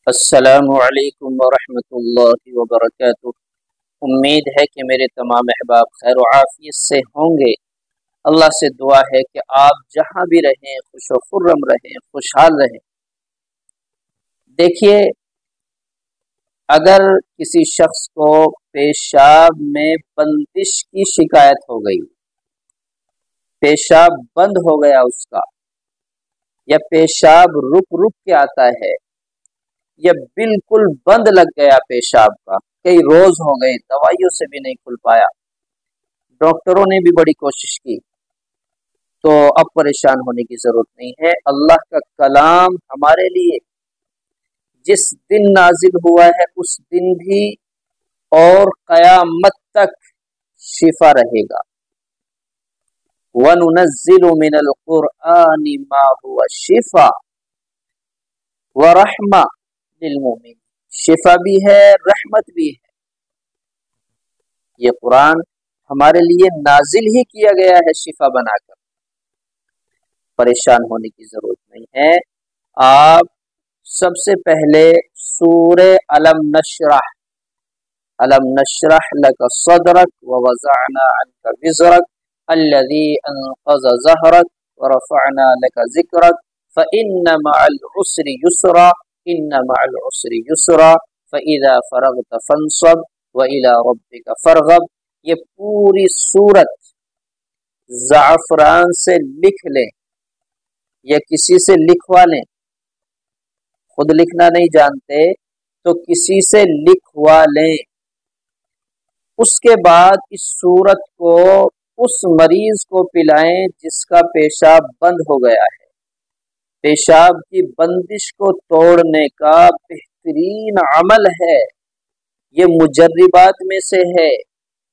السلام علیکم ورحمۃ اللہ وبرکاتہ۔ امید ہے کہ میرے تمام احباب خیر و عافیت سے ہوں گے۔ اللہ سے دعا ہے کہ آپ جہاں بھی رہیں خوش و خرم رہیں، خوشحال رہیں۔ دیکھیے، اگر کسی شخص کو پیشاب میں بندش کی شکایت ہو گئی، پیشاب بند ہو گیا اس کا، یا پیشاب رک رک کے آتا ہے، یا بالکل بند لگ گیا پیشاب کا، کئی روز ہو گئے، دوائیوں سے بھی نہیں کھل پایا، ڈاکٹروں نے بھی بڑی کوشش کی، تو اب پریشان ہونے کی ضرورت نہیں ہے۔ اللہ کا کلام ہمارے لیے جس دن نازل ہوا ہے اس دن بھی اور قیامت تک شفا رہے گا۔ وَنُنَزِّلُ مِنَ الْقُرْآنِ مَا هُوَ شِفَاءٌ وَرَحْمَةٌ لِلْمُؤْمِنِينَ، شفا بھی ہے، رحمت بھی ہے۔ یہ قرآن ہمارے لیے نازل ہی کیا گیا ہے شفا بنا کر، پریشان ہونے کی ضرورت نہیں ہے۔ آپ سب سے پہلے سورہ علم نشرح لک صدرک ووضعنا عنک وزرک الذی انقض ظہرک ورفعنا لک ذکرک فإن مع العسر یسرا ان مع العسر یسرا فإذا فرغت فانصب وإلى ربک فرغب۔ یہ پوری سورت زعفران سے لکھ لیں یا کسی سے لکھوا لیں، خود لکھنا نہیں جانتے تو کسی سے لکھوا لیں۔ اس کے بعد اس سورت کو اس مریض کو پلائیں جس کا پیشاب بند ہو گیا ہے۔ پیشاب کی بندش کو توڑنے کا بہترین عمل ہے، یہ مجربات میں سے ہے۔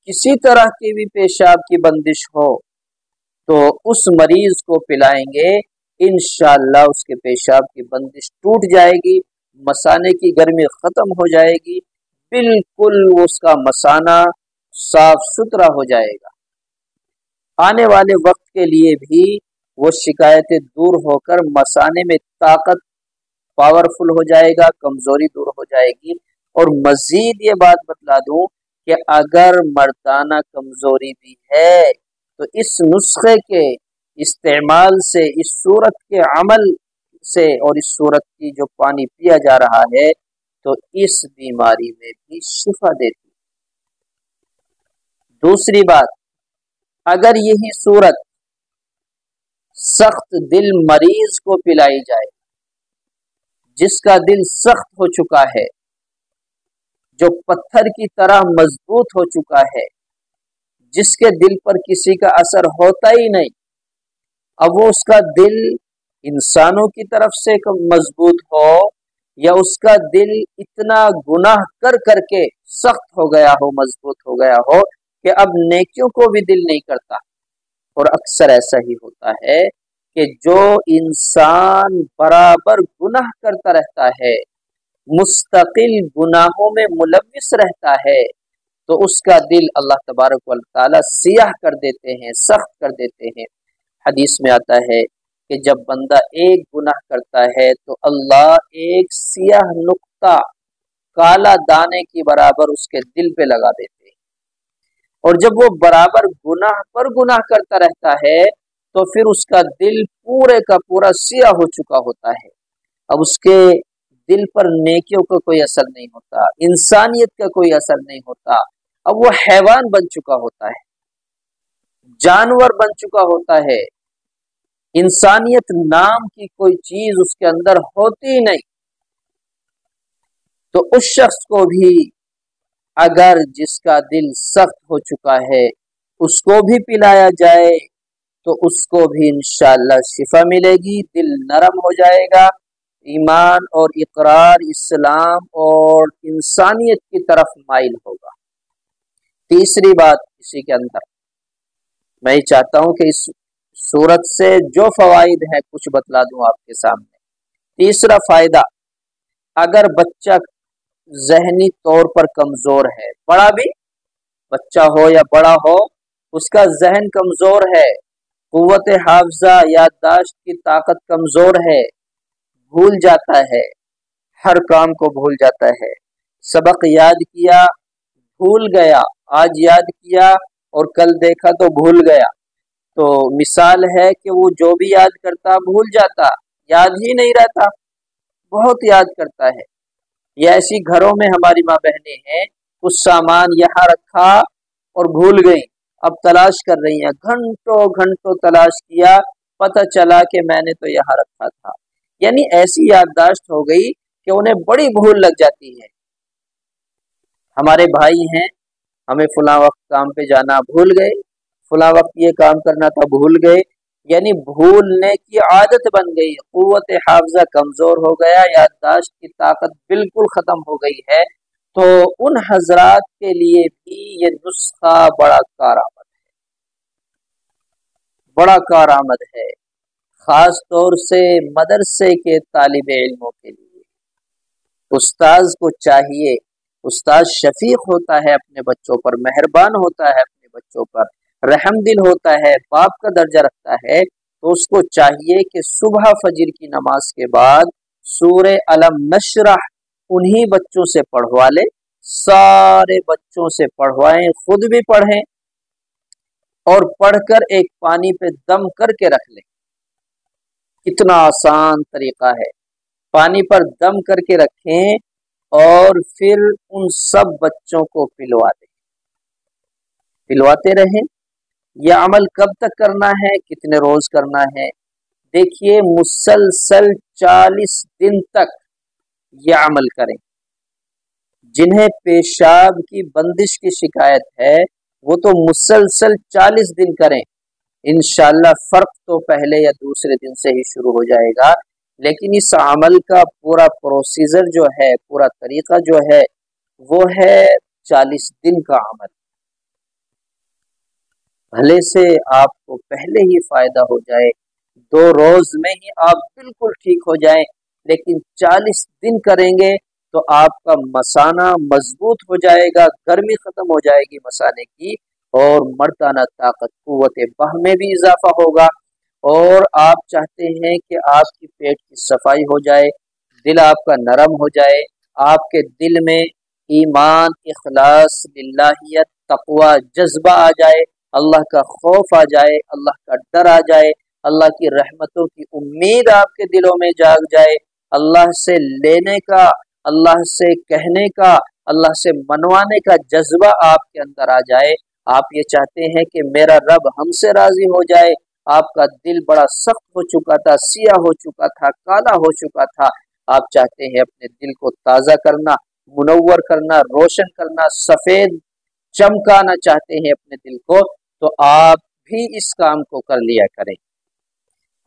کسی طرح کی بھی پیشاب کی بندش ہو تو اس مریض کو پلائیں گے، انشاءاللہ اس کے پیشاب کی بندش ٹوٹ جائے گی، مثانے کی گرمی ختم ہو جائے گی، بالکل اس کا مثانہ صاف ستھرا ہو جائے گا۔ آنے والے وقت کے لیے بھی وہ شکایتیں دور ہو کر مثانے میں طاقت پاورفل ہو جائے گا، کمزوری دور ہو جائے گی۔ اور مزید یہ بات بتلا دوں کہ اگر مردانہ کمزوری بھی ہے تو اس نسخے کے استعمال سے، اس صورت کے عمل سے اور اس صورت کی جو پانی پیا جا رہا ہے تو اس بیماری میں بھی شفا دیتی۔ دوسری بات، اگر یہی صورت سخت دل مریض کو پلائی جائے، جس کا دل سخت ہو چکا ہے، جو پتھر کی طرح مضبوط ہو چکا ہے، جس کے دل پر کسی کا اثر ہوتا ہی نہیں، اب وہ اس کا دل انسانوں کی طرف سے مضبوط ہو یا اس کا دل اتنا گناہ کر کر کے سخت ہو گیا ہو، مضبوط ہو گیا ہو کہ اب نیکیوں کو بھی دل نہیں کرتا۔ اور اکثر ایسا ہی ہوتا ہے کہ جو انسان برابر گناہ کرتا رہتا ہے، مستقل گناہوں میں ملوث رہتا ہے، تو اس کا دل اللہ تبارک و تعالی سیاہ کر دیتے ہیں، سخت کر دیتے ہیں۔ حدیث میں آتا ہے کہ جب بندہ ایک گناہ کرتا ہے تو اللہ ایک سیاہ نقطہ کالا دانے کی برابر اس کے دل پہ لگا دیتے ہیں، اور جب وہ برابر گناہ پر گناہ کرتا رہتا ہے تو پھر اس کا دل پورے کا پورا سیاہ ہو چکا ہوتا ہے۔ اب اس کے دل پر نیکیوں کا کوئی اثر نہیں ہوتا، انسانیت کا کوئی اثر نہیں ہوتا، اب وہ حیوان بن چکا ہوتا ہے، جانور بن چکا ہوتا ہے، انسانیت نام کی کوئی چیز اس کے اندر ہوتی ہی نہیں۔ تو اس شخص کو بھی اگر جس کا دل سخت ہو چکا ہے اس کو بھی پلایا جائے تو اس کو بھی انشاءاللہ شفا ملے گی، دل نرم ہو جائے گا، ایمان اور اقرار اسلام اور انسانیت کی طرف مائل ہوگا۔ تیسری بات اسی کے اندر میں یہ چاہتا ہوں کہ اس صورت سے جو فوائد ہیں کچھ بتلا دوں آپ کے سامنے۔ تیسرا فائدہ، اگر بچہ ذہنی طور پر کمزور ہے، بڑا بھی بچہ ہو یا بڑا ہو، اس کا ذہن کمزور ہے، قوت حافظہ یادداشت کی طاقت کمزور ہے، بھول جاتا ہے، हर काम को भूल जाता है। सबक याद किया, भूल गया, आज याद किया और कल देखा तो भूल गया। तो मिसाल है कि वो जो भी याद करता भूल जाता, याद ही नहीं रहता, बहुत याद करता है। या ऐसी घरों में हमारी माँ बहनें हैं, कुछ सामान यहाँ रखा और भूल गई, अब तलाश कर रही हैं, घंटों घंटों तलाश किया, पता चला कि मैंने तो यहाँ रखा था। यानी ऐसी याददाश्त हो गई कि उन्हें बड़ी भूल लग जाती है। हमारे भाई हैं, हमें फुला वक्त काम पे जाना भूल गए, फुला वक्त ये काम करना था भूल गए, यानी भूलने की आदत बन गई, कुव्वत हाफजा कमजोर हो गया, याददाश्त की ताकत बिल्कुल खत्म हो गई है। तो उन हजरात के लिए भी ये नुस्खा बड़ा कारआमद है, बड़ा कारआमद है, खास तौर से मदरसे के तालिब इल्मों के लिए। उस्ताज को चाहिए, उस्ताद शफीक होता है अपने बच्चों पर, मेहरबान होता है अपने बच्चों पर, रहमदिल होता है, बाप का दर्जा रखता है, तो उसको चाहिए कि सुबह फजर की नमाज के बाद सूरे अलम नशरह उन्हीं बच्चों से पढ़वा ले, सारे बच्चों से पढ़वाएं, खुद भी पढ़ें और पढ़कर एक पानी पे दम करके रख लें। कितना आसान तरीका है, पानी पर दम करके रखें और फिर उन सब बच्चों को पिलवाते रहें। यह अमल कब तक करना है, कितने रोज करना है? देखिए, मुसलसल 40 दिन तक यह अमल करें। जिन्हें पेशाब की बंदिश की शिकायत है वो तो मुसलसल 40 दिन करें, इंशाअल्लाह फर्क तो पहले या दूसरे दिन से ही शुरू हो जाएगा। लेकिन इस अमल का पूरा प्रोसीजर जो है, पूरा तरीका जो है, वो है 40 दिन का अमल। भले से आपको पहले ही फायदा हो जाए, 2 रोज में ही आप बिल्कुल ठीक हो जाएं, लेकिन 40 दिन करेंगे तो आपका मसाना मजबूत हो जाएगा, गर्मी खत्म हो जाएगी मसाने की, और मर्दाना ताकत कुव्वत बाह में भी इजाफा होगा। और आप चाहते हैं कि आपकी पेट की सफाई हो जाए, दिल आपका नरम हो जाए, आपके दिल में ईमान, इखलास, लिल्लाहियत, तकवा, जज्बा आ जाए, अल्लाह का खौफ आ जाए, अल्लाह का डर आ जाए, अल्लाह की रहमतों की उम्मीद आपके दिलों में जाग जाए, अल्लाह से लेने का, अल्लाह से कहने का, अल्लाह से मनवाने का जज्बा आपके अंदर आ जाए। आप ये चाहते हैं कि मेरा रब हमसे राजी हो जाए। आपका दिल बड़ा सख्त हो चुका था, सियाह हो चुका था, काला हो चुका था। आप चाहते हैं अपने दिल को ताज़ा करना, मुनव्वर करना, रोशन करना, सफ़ेद चमकाना चाहते हैं अपने दिल को, तो आप भी इस काम को कर लिया करें।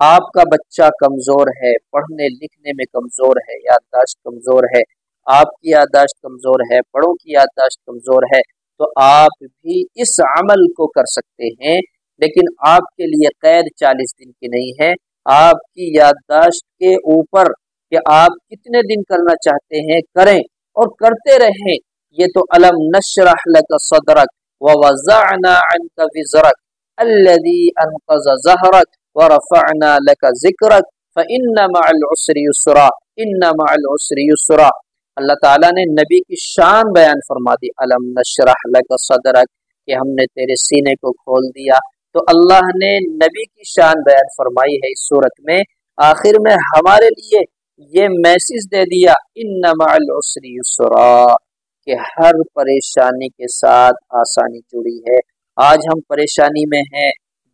आपका बच्चा कमज़ोर है, पढ़ने लिखने में कमज़ोर है, याददाश्त कमज़ोर है, आपकी याददाश्त कमज़ोर है, बड़ों की याददाश्त कमज़ोर है, तो आप भी इस अमल को कर सकते हैं। लेकिन आपके लिए कैद 40 दिन की नहीं है, आपकी याददाश्त के ऊपर कि आप कितने दिन करना चाहते हैं करें और करते रहें। ये तो अलम नशरह लक सदरक व वज़अना अन्का विज़रक अल्लज़ी अनक़ज़ ज़हरक व रफ़अना लक ज़िक्रक फ़इन्न मअल उसरि युस्रा इन्न मअल उसरि युस्रा। अल्लाह ताला ने नबी की शान बयान फरमा दी, अलम नशरह लक सदरक, कि हमने तेरे सीने को खोल दिया। तो अल्लाह ने नबी की शान बयान फरमाई है इस सूरत में, आखिर में हमारे लिए ये मैसेज दे दिया, इन्ना मअल उसरि युस्रा, कि हर परेशानी के साथ आसानी जुड़ी है। आज हम परेशानी में हैं,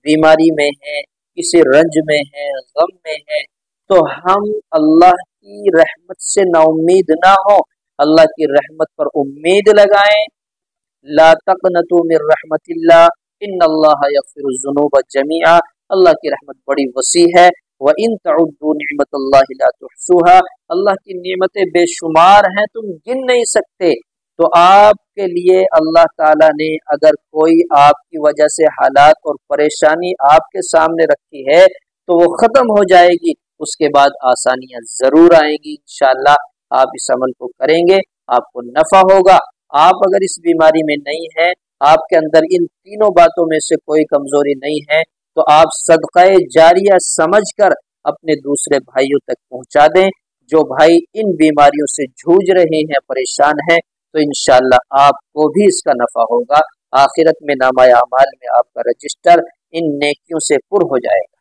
बीमारी में हैं, किसी रंज में हैं, गम में हैं, तो हम अल्लाह की रहमत से नाउम्मीद ना हो, अल्लाह की रहमत पर उम्मीद लगाएं। ला तक़नतू मिन रहमतिल्लाह इन्नल्लाह यग़फ़िरुज़्ज़ुनूब जमीआ, अल्लाह की रहमत बड़ी वसी है। व इन तउद्दू निअमतल्लाहि ला तुहसूहा, अल्लाह की नेमतें बेशुमार हैं, तुम गिन नहीं सकते। तो आपके लिए अल्लाह ताला ने अगर कोई आपकी वजह से हालात और परेशानी आपके सामने रखी है तो वो ख़त्म हो जाएगी, उसके बाद आसानियां ज़रूर आएंगी इंशाअल्लाह। आप इस अमल को करेंगे, आपको नफ़ा होगा। आप अगर इस बीमारी में नहीं हैं, आपके अंदर इन तीनों बातों में से कोई कमज़ोरी नहीं है, तो आप सदक़े जारिया समझकर अपने दूसरे भाइयों तक पहुँचा दें। जो भाई इन बीमारियों से जूझ रहे हैं, परेशान हैं, तो इंशाअल्लाह आपको भी इसका नफा होगा। आखिरत में नामा अमाल में आपका रजिस्टर इन नेकियों से पुर हो जाएगा।